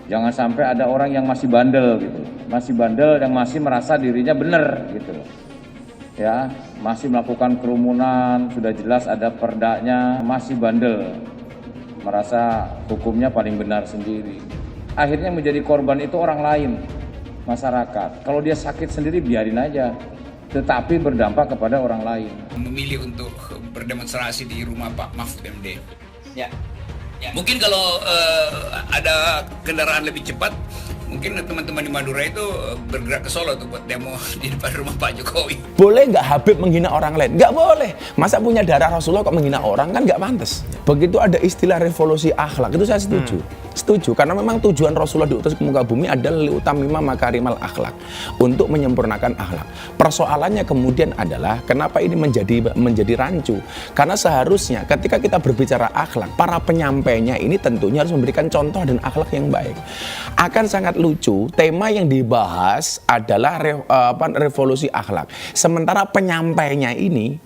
Jangan sampai ada orang yang masih bandel gitu, masih bandel yang masih merasa dirinya benar gitu, ya, masih melakukan kerumunan, sudah jelas ada perdanya, masih bandel, merasa hukumnya paling benar sendiri. Akhirnya menjadi korban itu orang lain, masyarakat. Kalau dia sakit sendiri biarin aja, tetapi berdampak kepada orang lain. Memilih untuk berdemonstrasi di rumah Pak Mahfud MD. Ya. Mungkin kalau ada kendaraan lebih cepat, mungkin teman-teman di Madura itu bergerak ke Solo tuh buat demo di depan rumah Pak Jokowi. Boleh nggak Habib menghina orang lain? Nggak boleh. Masa punya darah Rasulullah kok menghina orang, kan nggak pantas. Begitu ada istilah revolusi akhlak, itu saya setuju. Setuju, karena memang tujuan Rasulullah diutus ke muka bumi adalah liutamima makarimal akhlak, untuk menyempurnakan akhlak. Persoalannya kemudian adalah kenapa ini menjadi rancu? Karena seharusnya ketika kita berbicara akhlak, para penyampainya ini tentunya harus memberikan contoh dan akhlak yang baik. Akan sangat lucu, tema yang dibahas adalah revolusi akhlak. Sementara penyampainya ini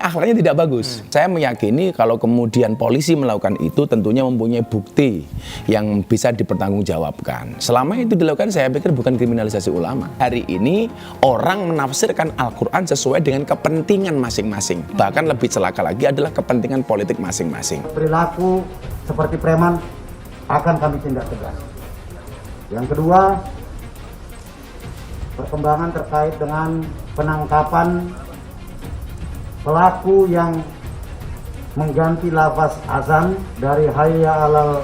akhlaknya tidak bagus. Saya meyakini kalau kemudian polisi melakukan itu tentunya mempunyai bukti yang bisa dipertanggungjawabkan. Selama itu dilakukan, saya pikir bukan kriminalisasi ulama. Hari ini orang menafsirkan Al-Quran sesuai dengan kepentingan masing-masing. Bahkan lebih celaka lagi adalah kepentingan politik masing-masing. Perilaku seperti preman akan kami tindak tegas. Yang kedua, perkembangan terkait dengan penangkapan pelaku yang mengganti lafaz azan dari hayya alal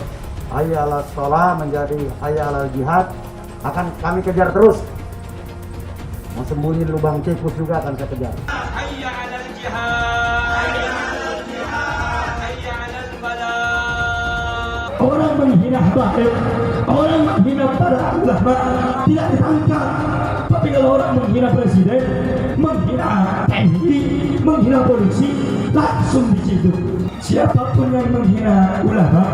sholah menjadi hayya alal jihad akan kami kejar terus. Mau sembunyi di lubang tikus juga akan saya kejar. Hayya alal jihad, hayya alal jihad, hayya alal falah. Orang menghina habaib, orang menghina para ulama tidak ditangkap. Tapi kalau orang menghina presiden, menghina TNI, menghina polisi, langsung di situ. Siapapun yang menghina ulama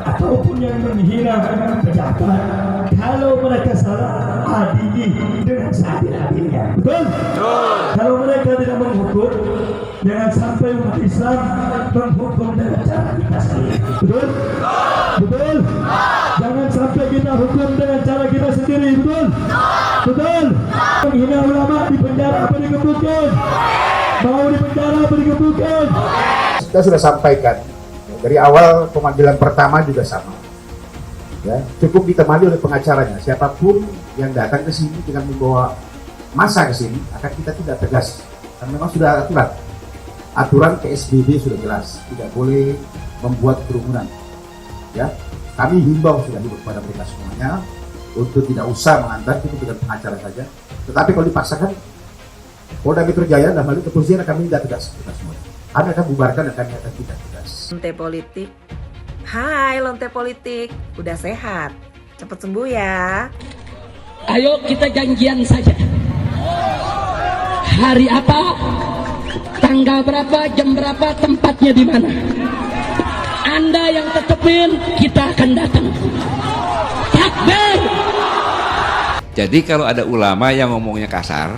ataupun yang menghina pejabat, kalau mereka salah, adili dengan seadil-adilnya. Betul? Kalau mereka tidak menghukum, jangan sampai umat Islam menghukum dengan cara kita sendiri. Betul? Betul? Jangan sampai kita hukum dengan cara kita sendiri. Betul? Betul? Menghina ulama di penjara apa dikebukin? Mau di penjara apa dikebukin? Kita sudah sampaikan dari awal pemanggilan pertama juga sama. Ya, cukup ditemani oleh pengacaranya. Siapapun yang datang ke sini dengan membawa massa ke sini akan kita tidak tegas. Karena memang sudah aturan PSBB sudah jelas, tidak boleh membuat kerumunan. Ya, kami himbau sudah kepada mereka semuanya untuk tidak usah mengantar, itu dengan pengacara saja. Tetapi kalau dipaksakan, Polda Metro Jaya dan melalui kepolisian kami tidak tegas kita semua. Kami akan bubarkan dan kami akan tidak tegas. Lonte politik. Hai Lonte politik, udah sehat. Cepat sembuh ya. Ayo kita janjian saja. Hari apa? Tanggal berapa? Jam berapa? Tempatnya di mana? Anda yang tetepin, kita akan datang. Takbir! Jadi kalau ada ulama yang ngomongnya kasar,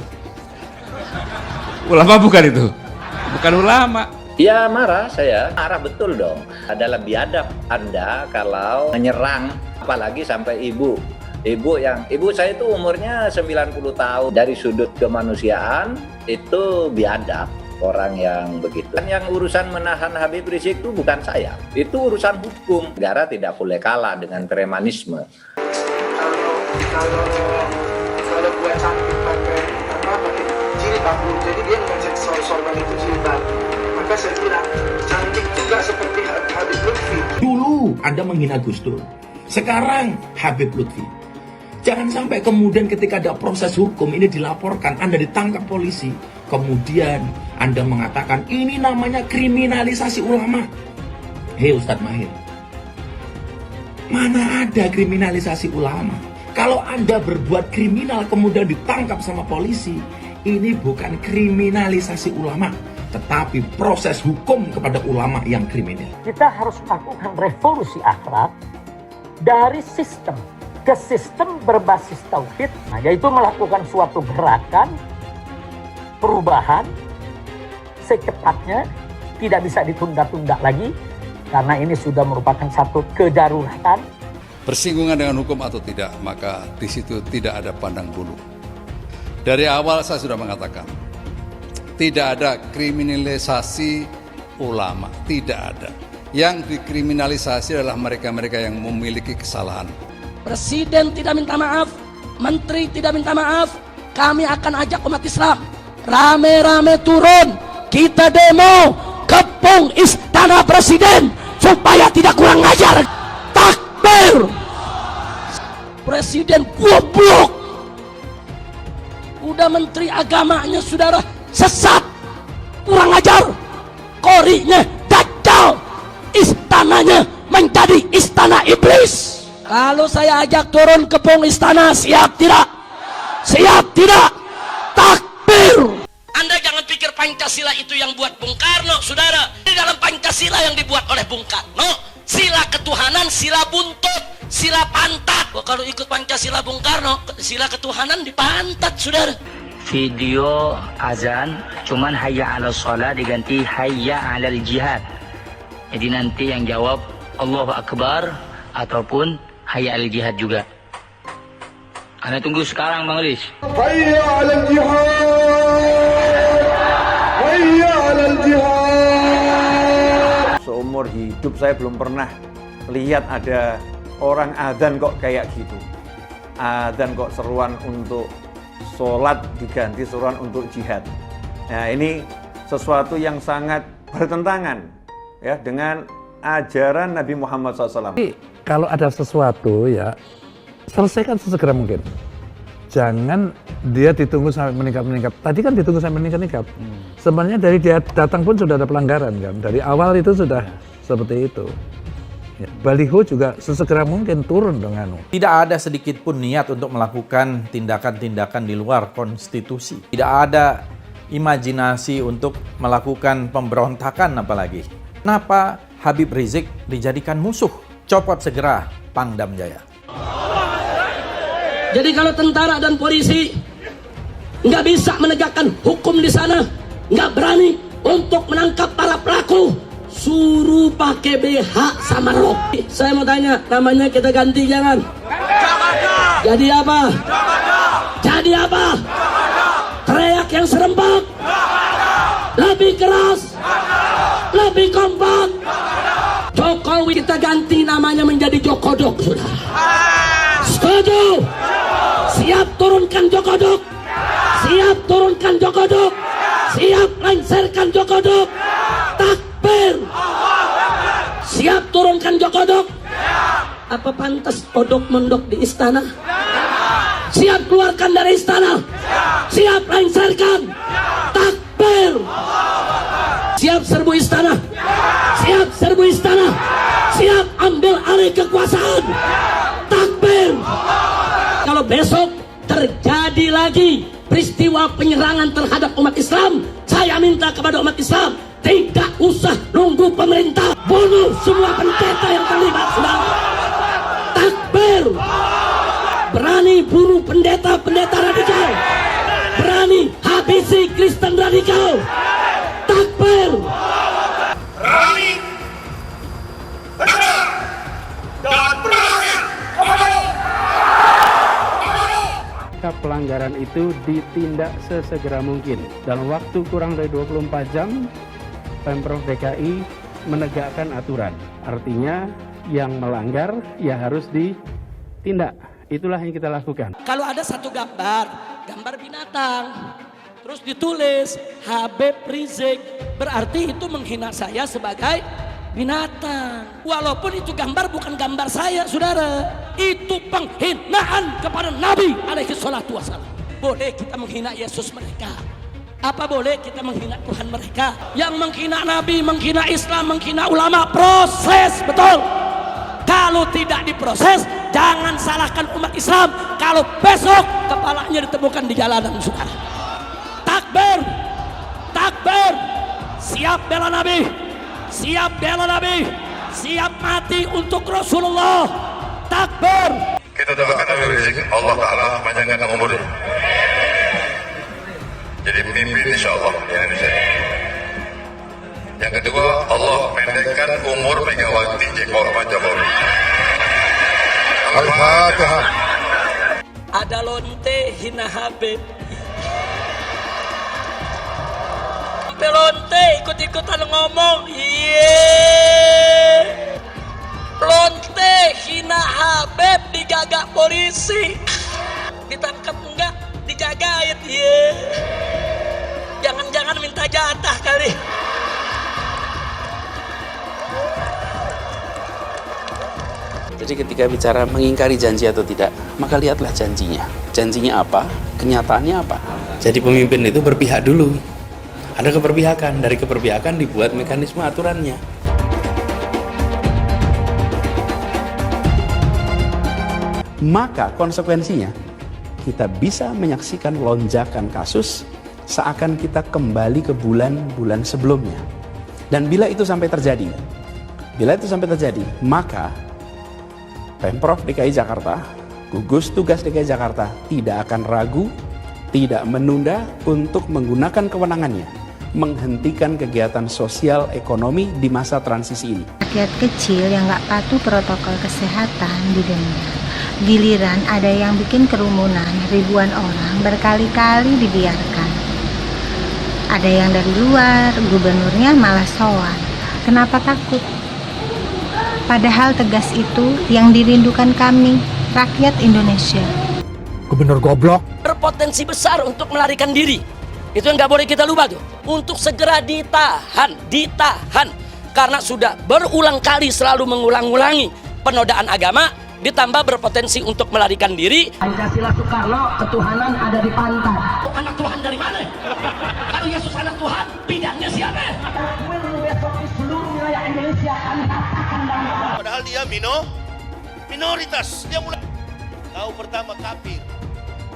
ulama bukan itu, bukan ulama. Ya marah saya, marah betul dong. Adalah biadab Anda kalau menyerang, apalagi sampai ibu. Ibu saya itu umurnya 90 tahun. Dari sudut kemanusiaan itu biadab orang yang begitu. Dan yang urusan menahan Habib Rizik itu bukan saya. Itu urusan hukum. Negara tidak boleh kalah dengan premanisme. Kalau gue cantik pakai jilbab, jadi dia ngecek sorban itu jilbab. Maka saya bilang cantik juga seperti Habib Lutfi. Dulu Anda menghina Gus Dur, sekarang Habib Lutfi. Jangan sampai kemudian ketika ada proses hukum ini dilaporkan, Anda ditangkap polisi, kemudian Anda mengatakan ini namanya kriminalisasi ulama. Hei Ustadz Mahir, mana ada kriminalisasi ulama? Kalau Anda berbuat kriminal kemudian ditangkap sama polisi, ini bukan kriminalisasi ulama, tetapi proses hukum kepada ulama yang kriminal. Kita harus melakukan revolusi akhlak dari sistem ke sistem berbasis tauhid, yaitu melakukan suatu gerakan perubahan secepatnya, tidak bisa ditunda-tunda lagi karena ini sudah merupakan satu kedaruratan bersinggungan dengan hukum atau tidak, maka di situ tidak ada pandang bulu. Dari awal saya sudah mengatakan, tidak ada kriminalisasi ulama, tidak ada. Yang dikriminalisasi adalah mereka-mereka yang memiliki kesalahan. Presiden tidak minta maaf, menteri tidak minta maaf, kami akan ajak umat Islam rame-rame turun, kita demo kepung istana presiden supaya tidak kurang ajar. Takbir! Presiden goblok, udah menteri agamanya saudara sesat, kurang ajar, korinya dajjal, istananya menjadi istana iblis. Kalau saya ajak turun kepung istana, siap tidak? Siap tidak? Takbir! Anda jangan pikir Pancasila itu yang buat Bung Karno, saudara. Di dalam Pancasila yang dibuat oleh Bung Karno, sila ketuhanan, sila buntut, sila pantat. Wah, kalau ikut Pancasila Bung Karno, sila ketuhanan dipantat, saudara. Video azan cuman hayya 'alal shalah diganti hayya 'alal jihad. Jadi nanti yang jawab Allahu Akbar ataupun hayya 'alal jihad juga. Anda tunggu sekarang Bang Lis. Hayya 'alal jihad. Hayya 'alal jihad. Seumur hidup saya belum pernah lihat ada orang adzan kok kayak gitu. Adzan kok seruan untuk sholat diganti seruan untuk jihad. Nah, ini sesuatu yang sangat bertentangan ya dengan ajaran Nabi Muhammad SAW. Kalau ada sesuatu ya selesaikan sesegera mungkin. Jangan dia ditunggu sampai meningkat. Tadi kan ditunggu sampai meningkat. Sebenarnya dari dia datang pun sudah ada pelanggaran kan. Dari awal itu sudah seperti itu. Ya, baliho juga sesegera mungkin turun dengan. Tidak ada sedikit pun niat untuk melakukan tindakan-tindakan di luar konstitusi. Tidak ada imajinasi untuk melakukan pemberontakan apalagi. Kenapa Habib Rizik dijadikan musuh? Copot segera Pangdam Jaya. Jadi kalau tentara dan polisi nggak bisa menegakkan hukum di sana, nggak berani untuk menangkap para pelaku, suruh pakai BH sama rok. Saya mau tanya, namanya kita ganti jangan? Jadi apa? Jadi apa? Teriak yang serempak, lebih keras, lebih kompak. Jokowi kita ganti namanya menjadi Jokodok, saudara. Setuju? Siap turunkan Jokodok. Siap turunkan Jokodok. Siap lengserkan Jokodok. Takbir. Siap turunkan Jokodok. Apa pantas odok mondok di istana? Siap keluarkan dari istana. Siap lengserkan. Takbir. Siap serbu istana. Siap serbu istana. Siap ambil alih kekuasaan. Takbir. Kalau besok terjadi lagi peristiwa penyerangan terhadap umat Islam, saya minta kepada umat Islam tidak usah nunggu pemerintah, bunuh semua pendeta yang terlibat, saudara. Takbir. Berani bunuh pendeta-pendeta radikal, berani habisi Kristen radikal. Takbir. Berani, benar, dan berani. Pelanggaran itu ditindak sesegera mungkin. Dalam waktu kurang dari 24 jam, Pemprov DKI menegakkan aturan. Artinya yang melanggar ya harus ditindak. Itulah yang kita lakukan. Kalau ada satu gambar binatang, terus ditulis Habib Rizik, berarti itu menghina saya sebagai binatang. Walaupun itu gambar bukan gambar saya, saudara. Itu penghinaan kepada Nabi alaihi salatu wassalam. Boleh kita menghina Yesus mereka, apa boleh kita menghina Tuhan mereka? Yang menghina Nabi, menghina Islam, menghina ulama, proses, betul. Kalau tidak diproses, jangan salahkan umat Islam kalau besok kepalanya ditemukan di jalanan, saudara. Takbir. Takbir. Siap bela Nabi. Siap bela Nabi, siap mati untuk Rasulullah. Takbir. Kita doakan Habib Rizik, Allah Ta'ala panjangkan umur. Jadi pemimpin insya Allah di Indonesia. Yang kedua, Allah pendekkan umur Megawati Jokowi. Al-Fatihah. Ada lonte hina Habib. Sampai lonte ikut-ikutan ngomong. Lonte hina Habib digagak polisi. Ditangkap enggak? Dijagain. Jangan-jangan minta jatah kali. Jadi ketika bicara mengingkari janji atau tidak, maka lihatlah janjinya. Janjinya apa? Kenyataannya apa? Jadi pemimpin itu berpihak dulu. Ada keberpihakan, dari keberpihakan dibuat mekanisme aturannya. Maka konsekuensinya, kita bisa menyaksikan lonjakan kasus seakan kita kembali ke bulan-bulan sebelumnya. Dan bila itu sampai terjadi, maka Pemprov DKI Jakarta, gugus tugas DKI Jakarta tidak akan ragu, tidak menunda untuk menggunakan kewenangannya, menghentikan kegiatan sosial ekonomi di masa transisi ini. Rakyat kecil yang nggak patuh protokol kesehatan didenda. Giliran ada yang bikin kerumunan, ribuan orang berkali-kali dibiarkan. Ada yang dari luar, gubernurnya malah sowan. Kenapa takut? Padahal tegas itu yang dirindukan kami, rakyat Indonesia. Gubernur goblok. Berpotensi besar untuk melarikan diri. Itu yang nggak boleh kita lupa tuh. Untuk segera ditahan. Karena sudah berulang kali selalu mengulang-ulangi penodaan agama, ditambah berpotensi untuk melarikan diri. Pancasila Soekarno, ketuhanan ada di pantat. Anak Tuhan dari mana? Kalau Yesus anak Tuhan, bidangnya siapa? Besok di seluruh wilayah Indonesia kami katakan padahal dia minoritas. Dia mulai tahu pertama kafir,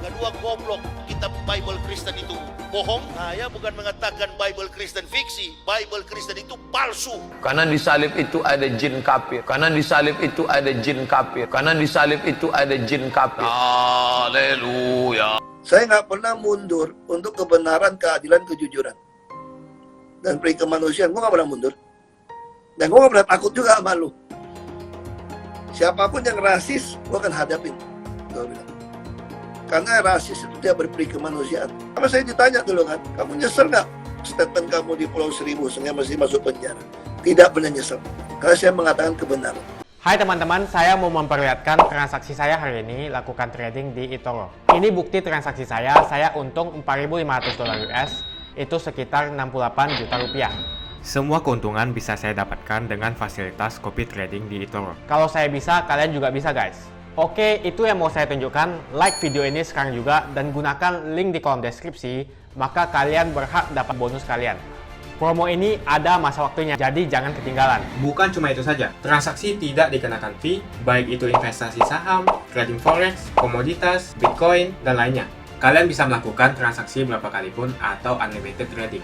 kedua goblok. Kitab Bible Kristen itu bohong. Saya bukan mengatakan Bible Kristen fiksi, Bible Kristen itu palsu. Karena di salib itu ada jin kafir. Haleluya. Saya nggak pernah mundur untuk kebenaran, keadilan, kejujuran dan peri kemanusiaan. Gue nggak pernah mundur. Dan gue gak pernah takut juga sama lu. Siapapun yang rasis, gue akan hadapin. Gue bilang. Karena rasis itu dia berperi kemanusiaan. Karena saya ditanya dulu kan, kamu nyesel gak statement kamu di Pulau Seribu sehingga masih masuk penjara? Tidak pernah nyesel. Karena saya mengatakan kebenaran. Hai teman-teman, saya mau memperlihatkan transaksi saya hari ini lakukan trading di eToro. Ini bukti transaksi saya untung $4.500 US, itu sekitar 68 juta rupiah. Semua keuntungan bisa saya dapatkan dengan fasilitas copy trading di eToro. Kalau saya bisa, kalian juga bisa guys. Oke, itu yang mau saya tunjukkan. Like video ini sekarang juga dan gunakan link di kolom deskripsi, maka kalian berhak dapat bonus kalian. Promo ini ada masa waktunya, jadi jangan ketinggalan. Bukan cuma itu saja, transaksi tidak dikenakan fee, baik itu investasi saham, trading forex, komoditas, bitcoin, dan lainnya. Kalian bisa melakukan transaksi berapa kali pun atau unlimited trading.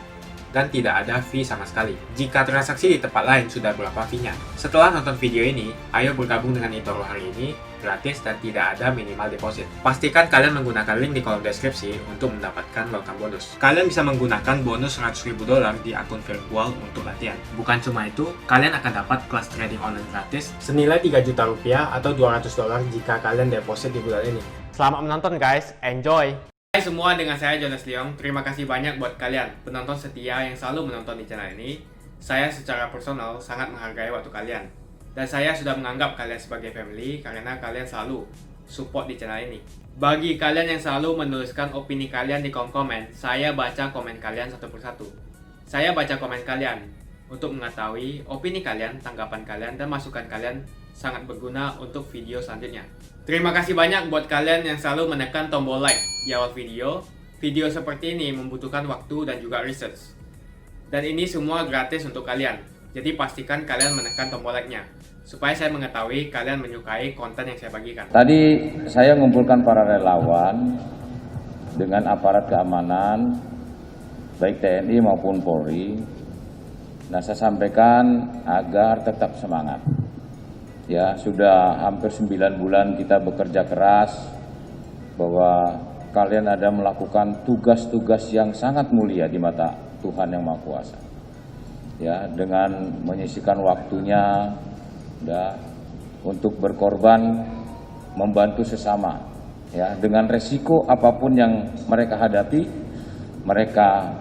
Dan tidak ada fee sama sekali. Jika transaksi di tempat lain sudah berapa fee-nya. Setelah nonton video ini, ayo bergabung dengan eToro hari ini, gratis dan tidak ada minimal deposit. Pastikan kalian menggunakan link di kolom deskripsi untuk mendapatkan welcome bonus. Kalian bisa menggunakan bonus $100.000 di akun virtual untuk latihan. Bukan cuma itu, kalian akan dapat kelas trading online gratis senilai 3 juta rupiah atau $200 jika kalian deposit di bulan ini. Selamat menonton guys, enjoy! Hai semua, dengan saya Jonas Leong. Terima kasih banyak buat kalian penonton setia yang selalu menonton di channel ini. Saya secara personal sangat menghargai waktu kalian. Dan saya sudah menganggap kalian sebagai family karena kalian selalu support di channel ini. Bagi kalian yang selalu menuliskan opini kalian di kolom komen, saya baca komen kalian satu persatu. Saya baca komen kalian untuk mengetahui opini kalian, tanggapan kalian, dan masukan kalian sangat berguna untuk video selanjutnya. Terima kasih banyak buat kalian yang selalu menekan tombol like di awal video. Video seperti ini membutuhkan waktu dan juga research. Dan ini semua gratis untuk kalian. Jadi pastikan kalian menekan tombol like-nya supaya saya mengetahui kalian menyukai konten yang saya bagikan. Tadi saya mengumpulkan para relawan dengan aparat keamanan baik TNI maupun Polri. Nah, saya sampaikan agar tetap semangat. Ya, sudah hampir 9 bulan kita bekerja keras bahwa kalian ada melakukan tugas-tugas yang sangat mulia di mata Tuhan Yang Maha Kuasa. Ya, dengan menyisihkan waktunya ya, untuk berkorban membantu sesama, ya, dengan resiko apapun yang mereka hadapi, mereka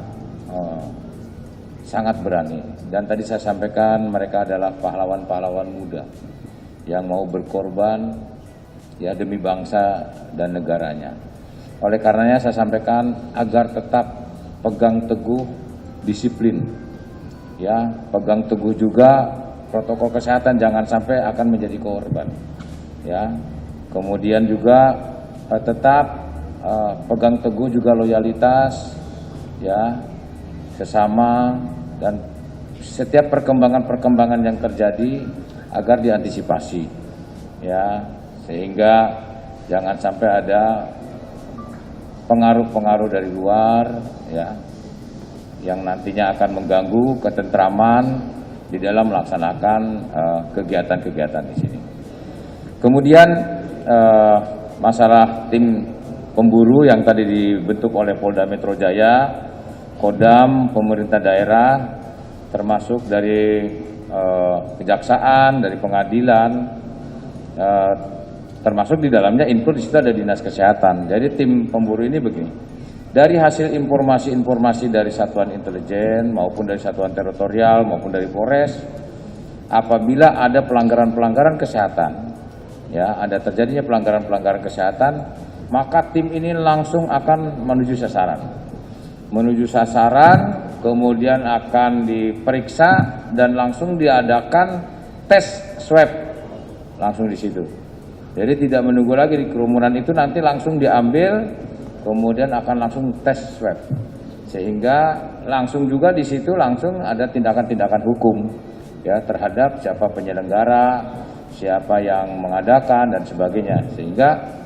sangat berani. Dan tadi saya sampaikan mereka adalah pahlawan-pahlawan muda yang mau berkorban, ya, demi bangsa dan negaranya. Oleh karenanya saya sampaikan agar tetap pegang teguh disiplin, ya, pegang teguh juga protokol kesehatan, jangan sampai akan menjadi korban, ya. Kemudian juga tetap pegang teguh juga loyalitas, ya, sesama, dan setiap perkembangan-perkembangan yang terjadi agar diantisipasi, ya, sehingga jangan sampai ada pengaruh-pengaruh dari luar, ya, yang nantinya akan mengganggu ketentraman di dalam melaksanakan kegiatan-kegiatan di sini. Kemudian masalah tim pemburu yang tadi dibentuk oleh Polda Metro Jaya, Kodam, pemerintah daerah, termasuk dari kejaksaan, dari pengadilan, termasuk di dalamnya include di situ ada dinas kesehatan. Jadi tim pemburu ini begini, dari hasil informasi-informasi dari satuan intelijen maupun dari satuan teritorial maupun dari Polres, apabila ada pelanggaran-pelanggaran kesehatan, ya, ada terjadinya pelanggaran-pelanggaran kesehatan, maka tim ini langsung akan menuju sasaran. Menuju sasaran, kemudian akan diperiksa dan langsung diadakan tes swab langsung di situ. Jadi tidak menunggu lagi di kerumunan itu, nanti langsung diambil, kemudian akan langsung tes swab. Sehingga langsung juga di situ langsung ada tindakan-tindakan hukum, ya, terhadap siapa penyelenggara, siapa yang mengadakan dan sebagainya, sehingga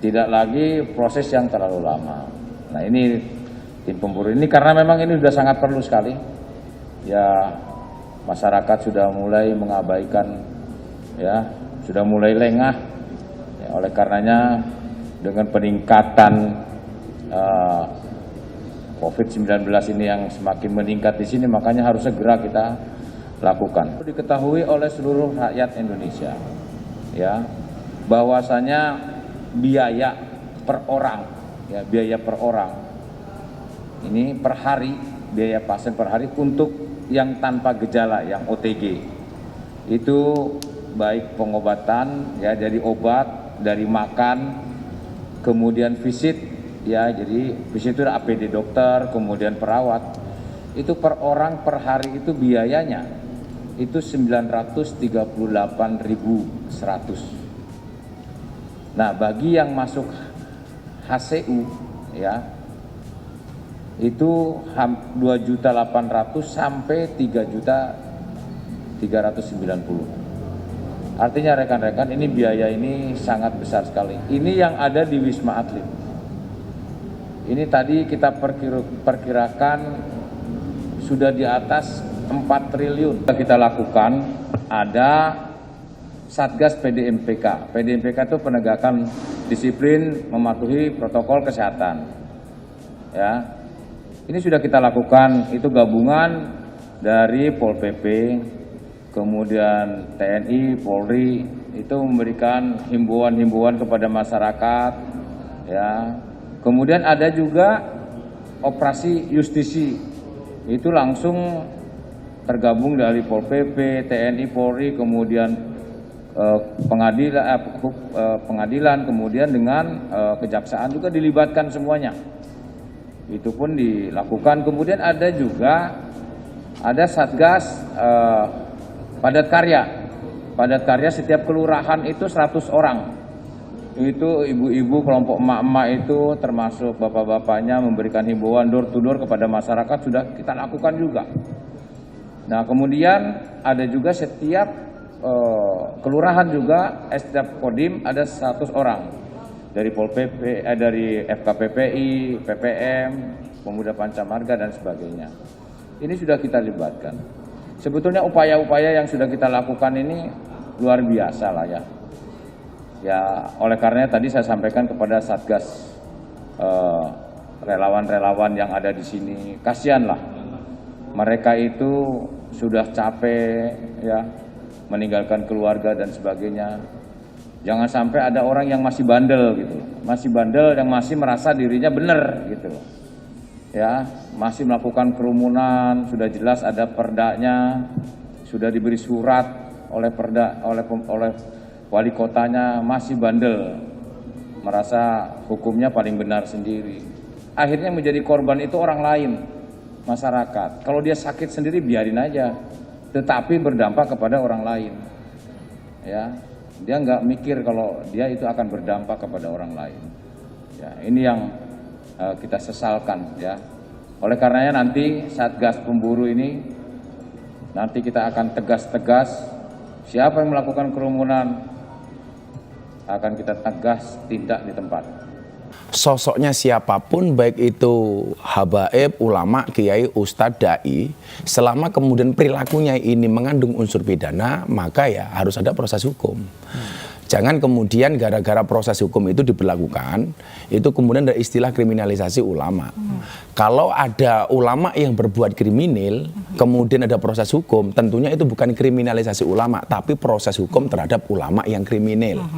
tidak lagi proses yang terlalu lama. Nah, ini tim pemburu ini karena memang ini sudah sangat perlu sekali, ya, masyarakat sudah mulai mengabaikan, ya, sudah mulai lengah, ya, oleh karenanya dengan peningkatan COVID-19 ini yang semakin meningkat di sini, makanya harus segera kita lakukan. Diketahui oleh seluruh rakyat Indonesia, ya, bahwasanya biaya per orang, ya, biaya per orang ini per hari, biaya pasien per hari untuk yang tanpa gejala, yang OTG, itu baik pengobatan, ya, dari obat, dari makan, kemudian visit, ya, jadi visit itu APD dokter, kemudian perawat, itu per orang per hari itu biayanya itu 938.100. Nah, bagi yang masuk HCU, ya, itu 2.800.000 sampai 3.390.000. Artinya rekan-rekan, ini biaya ini sangat besar sekali. Ini yang ada di Wisma Atlet. Ini tadi kita perkirakan sudah di atas 4 triliun. Kita lakukan ada Satgas PDMPK. PDMPK itu penegakan disiplin mematuhi protokol kesehatan, ya. Ini sudah kita lakukan, itu gabungan dari Pol PP, kemudian TNI, Polri, itu memberikan himbauan-himbauan kepada masyarakat, ya. Kemudian ada juga operasi justisi, itu langsung tergabung dari Pol PP, TNI, Polri, kemudian pengadilan, kemudian dengan kejaksaan juga dilibatkan semuanya. Itu pun dilakukan. Kemudian ada juga ada Satgas Padat Karya. Padat Karya setiap kelurahan itu 100 orang. Itu ibu-ibu, kelompok emak-emak itu termasuk bapak-bapaknya memberikan himbauan door to door kepada masyarakat, sudah kita lakukan juga. Nah, kemudian ada juga setiap kelurahan juga, setiap kodim ada 100 orang. Dari Pol PP, dari FKPPI, PPM, Pemuda Pancamarga dan sebagainya. Ini sudah kita libatkan. Sebetulnya upaya-upaya yang sudah kita lakukan ini luar biasa lah, ya. Ya, oleh karenanya tadi saya sampaikan kepada Satgas relawan-relawan yang ada di sini, kasihanlah. Mereka itu sudah capek, ya, meninggalkan keluarga dan sebagainya. Jangan sampai ada orang yang masih bandel gitu, masih bandel yang masih merasa dirinya benar gitu, ya, masih melakukan kerumunan, sudah jelas ada perdanya, sudah diberi surat oleh oleh wali kotanya, masih bandel, merasa hukumnya paling benar sendiri. Akhirnya menjadi korban itu orang lain, masyarakat. Kalau dia sakit sendiri biarin aja, tetapi berdampak kepada orang lain, ya. Dia nggak mikir kalau dia itu akan berdampak kepada orang lain. Ya, ini yang kita sesalkan, ya. Oleh karenanya nanti Satgas Pemburu ini nanti kita akan tegas-tegas, siapa yang melakukan kerumunan akan kita tegas tindak di tempat. Sosoknya siapapun, baik itu habaib, ulama, kiai, ustadz, dai, selama kemudian perilakunya ini mengandung unsur pidana, maka ya harus ada proses hukum. Jangan kemudian gara-gara proses hukum itu diberlakukan, itu kemudian ada istilah kriminalisasi ulama. Kalau ada ulama yang berbuat kriminal, kemudian ada proses hukum, tentunya itu bukan kriminalisasi ulama, tapi proses hukum terhadap ulama yang kriminal.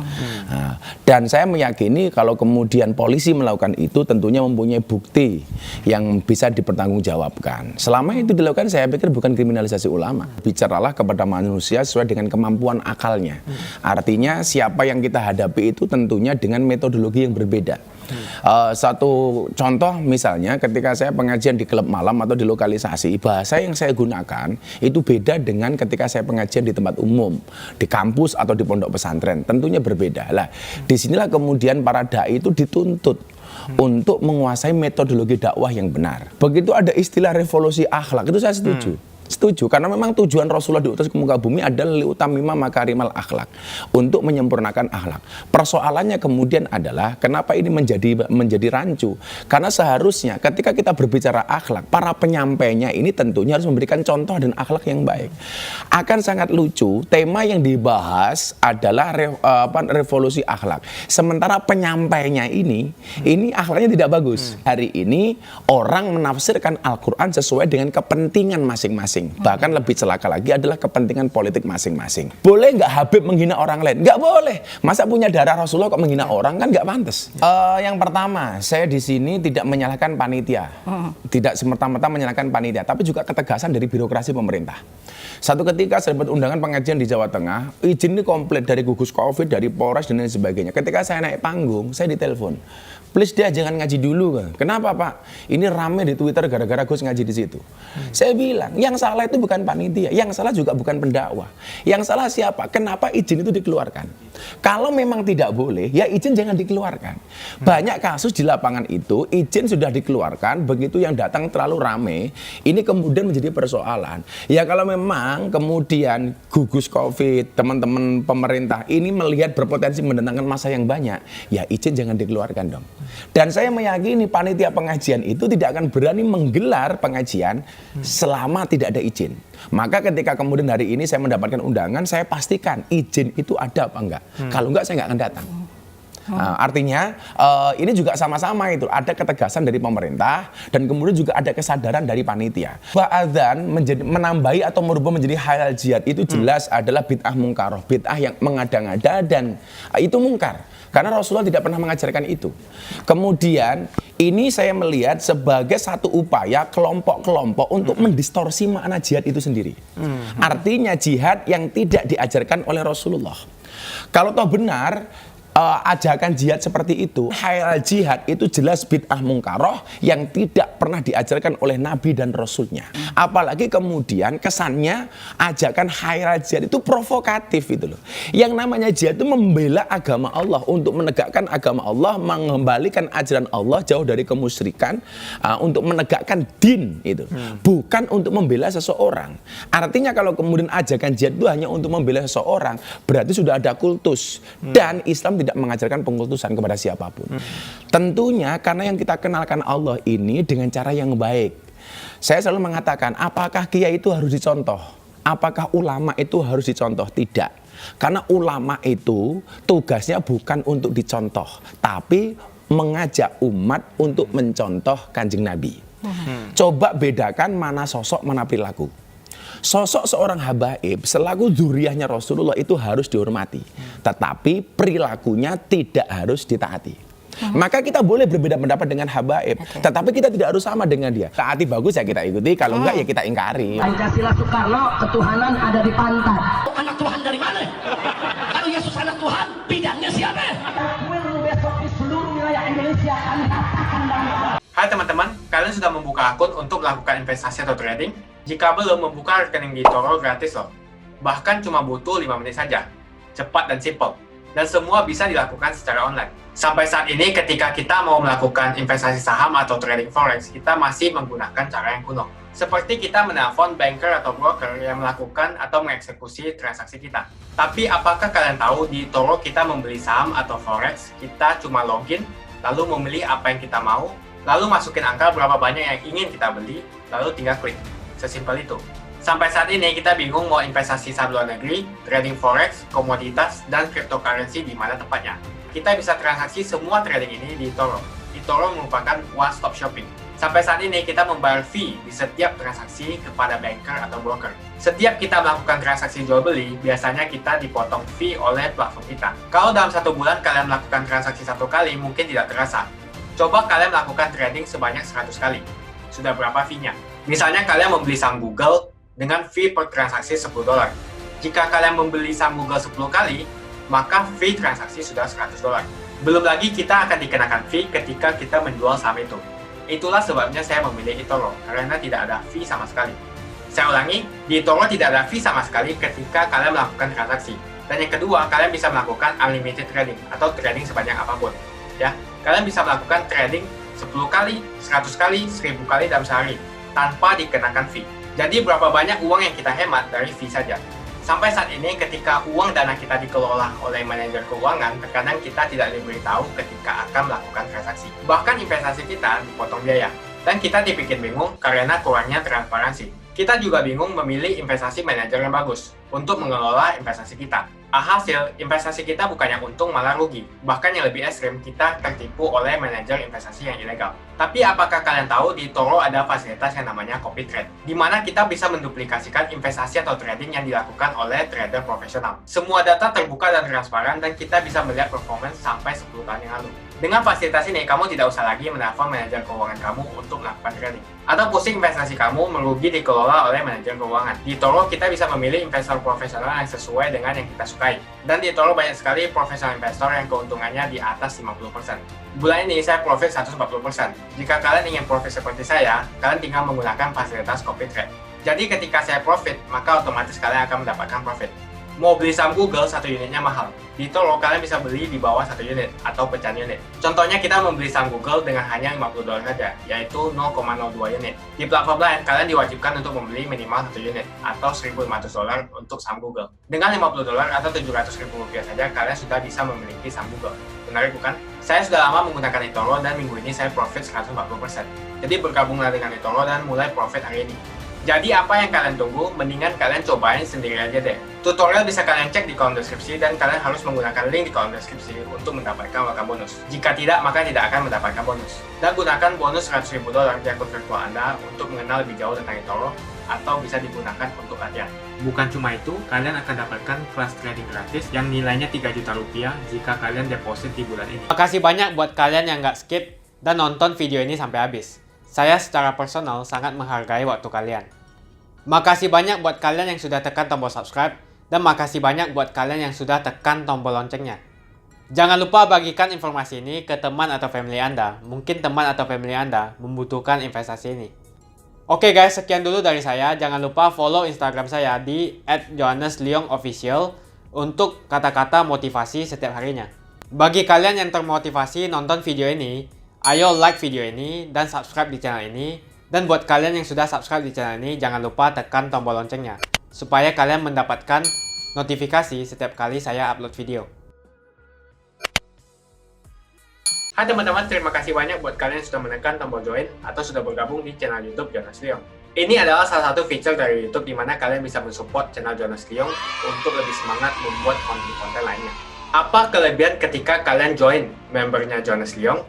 Nah, dan saya meyakini kalau kemudian polisi melakukan itu, tentunya mempunyai bukti yang bisa dipertanggungjawabkan. Selama itu dilakukan, saya pikir bukan kriminalisasi ulama. Bicaralah kepada manusia sesuai dengan kemampuan akalnya. Artinya siapa yang kita hadapi itu tentunya dengan metodologi yang berbeda. Satu contoh misalnya ketika saya pengajian di klub malam atau di lokalisasi, bahasa yang saya gunakan itu beda dengan ketika saya pengajian di tempat umum, di kampus atau di pondok pesantren, tentunya berbeda. Lah, disinilah kemudian para dai itu dituntut untuk menguasai metodologi dakwah yang benar. Begitu ada istilah revolusi akhlak, itu saya setuju. Setuju, karena memang tujuan Rasulullah diutus ke muka bumi adalah liutamima makarimal akhlak, untuk menyempurnakan akhlak. Persoalannya kemudian adalah kenapa ini menjadi rancu? Karena seharusnya ketika kita berbicara akhlak, para penyampainya ini tentunya harus memberikan contoh dan akhlak yang baik. Akan sangat lucu, tema yang dibahas adalah revolusi akhlak. Sementara penyampainya ini akhlaknya tidak bagus. Hari ini orang menafsirkan Al-Quran sesuai dengan kepentingan masing-masing. Bahkan lebih celaka lagi adalah kepentingan politik masing-masing. Boleh nggak Habib menghina orang lain? Nggak boleh. Masa punya darah Rasulullah kok menghina orang, kan nggak pantas. Yang pertama, saya di sini tidak menyalahkan panitia, tidak semerta-merta menyalahkan panitia, tapi juga ketegasan dari birokrasi pemerintah. Satu ketika saya dapat undangan pengajian di Jawa Tengah, izin ini komplit dari gugus Covid, dari Polres dan lain sebagainya. Ketika saya naik panggung, saya ditelepon. Please dia jangan ngaji dulu. Kenapa Pak? Ini rame di Twitter gara-gara Gus ngaji di situ. Saya bilang, yang salah itu bukan panitia, yang salah juga bukan pendakwah. Yang salah siapa? Kenapa izin itu dikeluarkan? Kalau memang tidak boleh, ya izin jangan dikeluarkan. Banyak kasus di lapangan itu, izin sudah dikeluarkan, begitu yang datang terlalu rame, ini kemudian menjadi persoalan. Ya kalau memang kemudian gugus Covid, teman-teman pemerintah ini melihat berpotensi mendatangkan massa yang banyak, ya izin jangan dikeluarkan dong. Dan saya meyakini panitia pengajian itu tidak akan berani menggelar pengajian selama tidak ada izin. Maka ketika kemudian hari ini saya mendapatkan undangan, saya pastikan izin itu ada apa enggak. Kalau enggak, saya enggak akan datang. Artinya ini juga sama-sama itu ada ketegasan dari pemerintah dan kemudian juga ada kesadaran dari panitia. Adzan menambahi atau merubah menjadi halal jihad itu jelas adalah bid'ah mungkaroh, bid'ah yang mengada-ngada dan itu mungkar. Karena Rasulullah tidak pernah mengajarkan itu. Kemudian ini saya melihat sebagai satu upaya kelompok-kelompok untuk mendistorsi makna jihad itu sendiri. Artinya jihad yang tidak diajarkan oleh Rasulullah. Kalau toh benar ajakan jihad seperti itu, halal jihad itu jelas bid'ah mungkaroh yang tidak pernah diajarkan oleh Nabi dan Rasulnya. Apalagi kemudian kesannya ajakan halal jihad itu provokatif itu loh. Yang namanya jihad itu membela agama Allah, untuk menegakkan agama Allah, mengembalikan ajaran Allah jauh dari kemusyrikan, untuk menegakkan din itu, bukan untuk membela seseorang. Artinya kalau kemudian ajakan jihad itu hanya untuk membela seseorang, berarti sudah ada kultus dan Islam tidak mengajarkan pengkultusan kepada siapapun. Tentunya karena yang kita kenalkan Allah ini dengan cara yang baik. Saya selalu mengatakan, apakah kiai itu harus dicontoh? Apakah ulama itu harus dicontoh? Tidak. Karena ulama itu tugasnya bukan untuk dicontoh, tapi mengajak umat untuk mencontoh Kanjeng Nabi. Coba bedakan mana sosok, mana perilaku. Sosok seorang habaib selaku dzurriyyahnya Rasulullah itu harus dihormati, tetapi perilakunya tidak harus ditaati. Maka kita boleh berbeda pendapat dengan habaib, tetapi kita tidak harus sama dengan dia. Taati bagus ya kita ikuti, kalau enggak ya kita ingkari. Pancasila Soekarno, ketuhanan ada di pantat. Anak Tuhan dari mana? Kalau Yesus anak Tuhan, bidangnya siapa? Besok di seluruh wilayah Indonesia kami katakan bahwa. Hai teman-teman, kalian sudah membuka akun untuk melakukan investasi atau trading? Jika belum, membuka rekening di eToro gratis loh. Bahkan cuma butuh 5 menit saja. Cepat dan simple. Dan semua bisa dilakukan secara online. Sampai saat ini ketika kita mau melakukan investasi saham atau trading forex, kita masih menggunakan cara yang kuno. Seperti kita menelpon banker atau broker yang melakukan atau mengeksekusi transaksi kita. Tapi apakah kalian tahu di eToro kita membeli saham atau forex, kita cuma login, lalu memilih apa yang kita mau, lalu masukin angka berapa banyak yang ingin kita beli, lalu tinggal klik. Sesimpel itu. Sampai saat ini kita bingung mau investasi saham luar negeri, trading forex, komoditas, dan cryptocurrency di mana tempatnya. Kita bisa transaksi semua trading ini di eToro. eToro merupakan one-stop shopping. Sampai saat ini kita membayar fee di setiap transaksi kepada banker atau broker. Setiap kita melakukan transaksi jual beli, biasanya kita dipotong fee oleh platform kita. Kalau dalam 1 bulan kalian melakukan transaksi 1 kali, mungkin tidak terasa. Coba kalian melakukan trading sebanyak 100 kali. Sudah berapa fee-nya? Misalnya kalian membeli saham Google dengan fee per transaksi $10. Jika kalian membeli saham Google 10 kali, maka fee transaksi sudah $100. Belum lagi kita akan dikenakan fee ketika kita menjual saham itu. Itulah sebabnya saya memilih eToro, karena tidak ada fee sama sekali. Saya ulangi, di eToro tidak ada fee sama sekali ketika kalian melakukan transaksi. Dan yang kedua, kalian bisa melakukan unlimited trading atau trading sebanyak apapun. Ya, kalian bisa melakukan trading 10 kali, 100 kali, 1000 kali dalam sehari tanpa dikenakan fee. Jadi berapa banyak uang yang kita hemat dari fee saja. Sampai saat ini ketika uang dana kita dikelola oleh manajer keuangan, terkadang kita tidak diberitahu ketika akan melakukan transaksi. Bahkan investasi kita dipotong biaya. Dan kita dibikin bingung karena kurangnya transparansi. Kita juga bingung memilih investasi manajer yang bagus untuk mengelola investasi kita. Alhasil, investasi kita bukannya untung malah rugi. Bahkan yang lebih ekstrim, kita tertipu oleh manajer investasi yang ilegal. Tapi apakah kalian tahu di eToro ada fasilitas yang namanya copy trade, di mana kita bisa menduplikasikan investasi atau trading yang dilakukan oleh trader profesional. Semua data terbuka dan transparan dan kita bisa melihat performance sampai 10 tahun yang lalu. Dengan fasilitas ini, kamu tidak usah lagi menelpon manajer keuangan kamu untuk melakukan trading. Atau pusing investasi kamu merugi dikelola oleh manajer keuangan. Di eToro kita bisa memilih investor profesional yang sesuai dengan yang kita sukai. Dan di eToro banyak sekali profesional investor yang keuntungannya di atas 50%. Bulan ini saya profit 140%. Jika kalian ingin profit seperti saya, kalian tinggal menggunakan fasilitas copy trade. Jadi ketika saya profit, maka otomatis kalian akan mendapatkan profit. Mau beli saham Google, 1 unitnya mahal. Di eToro kalian bisa beli di bawah 1 unit atau pecahan unit. Contohnya kita membeli saham Google dengan hanya $50 saja, yaitu 0,02 unit. Di platform lain, kalian diwajibkan untuk membeli minimal 1 unit atau $1.500 untuk saham Google. Dengan $50 atau Rp700.000 saja, kalian sudah bisa memiliki saham Google. Menarik bukan? Saya sudah lama menggunakan eToro dan minggu ini saya profit 140%. Jadi bergabunglah dengan eToro dan mulai profit hari ini. Jadi apa yang kalian tunggu, mendingan kalian cobain sendiri aja deh. Tutorial bisa kalian cek di kolom deskripsi dan kalian harus menggunakan link di kolom deskripsi untuk mendapatkan welcome bonus. Jika tidak, maka tidak akan mendapatkan bonus. Dan gunakan bonus $100.000 di akun virtual Anda untuk mengenal lebih jauh tentang eToro atau bisa digunakan untuk latihan. Bukan cuma itu, kalian akan dapatkan kelas trading gratis yang nilainya Rp3 juta jika kalian deposit di bulan ini. Makasih banyak buat kalian yang nggak skip dan nonton video ini sampai habis. Saya secara personal sangat menghargai waktu kalian. Makasih banyak buat kalian yang sudah tekan tombol subscribe dan makasih banyak buat kalian yang sudah tekan tombol loncengnya. Jangan lupa bagikan informasi ini ke teman atau family Anda. Mungkin teman atau family Anda membutuhkan investasi ini. Oke guys, sekian dulu dari saya. Jangan lupa follow Instagram saya di @johannesleongofficial untuk kata-kata motivasi setiap harinya. Bagi kalian yang termotivasi nonton video ini, ayo like video ini dan subscribe di channel ini. Dan buat kalian yang sudah subscribe di channel ini, jangan lupa tekan tombol loncengnya supaya kalian mendapatkan notifikasi setiap kali saya upload video. Hai teman-teman, terima kasih banyak buat kalian yang sudah menekan tombol join atau sudah bergabung di channel YouTube Jonas Leong. Ini adalah salah satu feature dari YouTube di mana kalian bisa mensupport channel Jonas Leong untuk lebih semangat membuat konten-konten lainnya. Apa kelebihan ketika kalian join membernya Jonas Leong?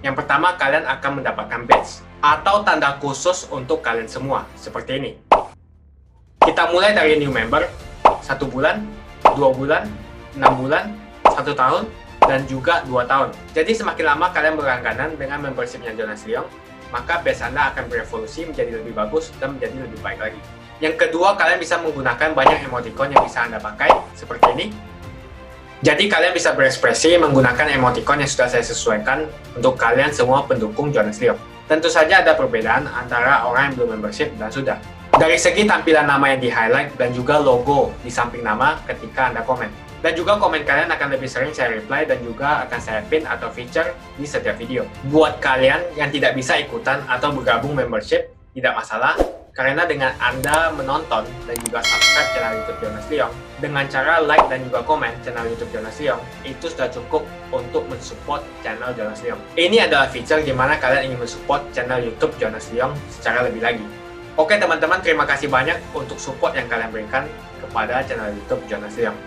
Yang pertama, kalian akan mendapatkan badge atau tanda khusus untuk kalian semua, seperti ini. Kita Kita mulai dari new member, 1 bulan, 2 bulan, 6 bulan, 1 tahun, dan juga 2 tahun. Jadi semakin lama kalian berlangganan dengan membershipnya Jonas Leong, maka base Anda akan berevolusi menjadi lebih bagus dan menjadi lebih baik lagi. Yang kedua, kalian bisa menggunakan banyak emoticon yang bisa Anda pakai, seperti ini. Jadi kalian bisa berekspresi menggunakan emoticon yang sudah saya sesuaikan untuk kalian semua pendukung Jonas Leong. Tentu saja ada perbedaan antara orang yang belum membership dan sudah. Dari segi tampilan nama yang di-highlight dan juga logo di samping nama ketika Anda komen. Dan juga komen kalian akan lebih sering saya reply dan juga akan saya pin atau feature di setiap video. Buat kalian yang tidak bisa ikutan atau bergabung membership, tidak masalah. Karena dengan Anda menonton dan juga subscribe channel YouTube Jonas Leong, dengan cara like dan juga komen channel YouTube Jonas Leong, itu sudah cukup untuk mensupport channel Jonas Leong. Ini adalah feature di mana kalian ingin mensupport channel YouTube Jonas Leong secara lebih lagi. Oke teman-teman, terima kasih banyak untuk support yang kalian berikan kepada channel YouTube Jonas Leong.